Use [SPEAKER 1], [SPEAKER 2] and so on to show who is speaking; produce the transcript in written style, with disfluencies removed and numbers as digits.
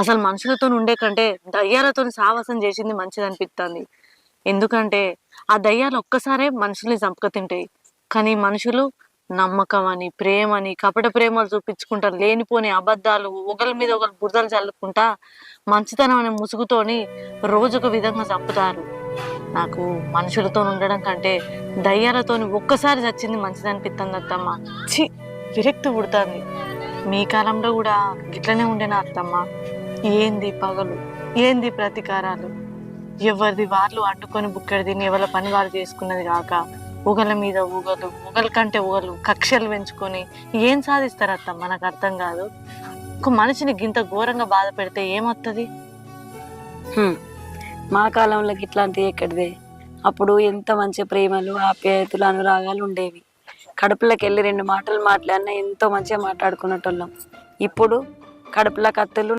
[SPEAKER 1] అసలు మనుషులతో ఉండే కంటే దయ్యాలతో సావాసం చేసింది మంచిది అనిపిస్తుంది. ఎందుకంటే ఆ దయ్యాలు ఒక్కసారే మనుషుల్ని చంపుక తింటాయి. కానీ మనుషులు నమ్మకం అని, ప్రేమని, కపట ప్రేమలు చూపించుకుంటారు. లేనిపోని అబద్ధాలు, ఒకళ్ళ మీద ఒకళ్ళు బురదలు చల్లుకుంటా మంచితనం అనే ముసుగుతోని రోజొక విధంగా చంపుతారు. నాకు మనుషులతో ఉండడం కంటే దయ్యాలతోని ఒక్కసారి చచ్చింది మంచిదనిపిస్తుంది అత్తమ్మ. ఛీ! విరక్తి పుడుతుంది. మీ కాలంలో కూడా గిట్లనే ఉండేనా అత్తమ్మ? ఏంది పగలు, ఏంది ప్రతీకారాలు, ఎవరిది వాళ్ళు అంటుకొని బుక్కడి తిని ఎవరి పని వాళ్ళు చేసుకున్నది కాక ఊగల మీద ఊగలు, ఊగల కంటే ఊగలు, కక్షలు పెంచుకొని ఏం సాధిస్తారు అత్తమ్మ? నాకు అర్థం కాదు. ఒక మనిషిని గింత ఘోరంగా బాధ పెడితే ఏమొత్తది?
[SPEAKER 2] హ్మ్. మా కాలంలో ఇట్లాంటివి ఎక్కడిదే. అప్పుడు ఎంత మంచి ప్రేమలు, ఆప్యాయతలు, అనురాగాలు ఉండేవి. కడుపులోకి వెళ్ళి రెండు మాటలు మాట్లాడినా ఎంతో మంచిగా మాట్లాడుకునేటోళ్ళం. ఇప్పుడు కడుపులో కత్తులు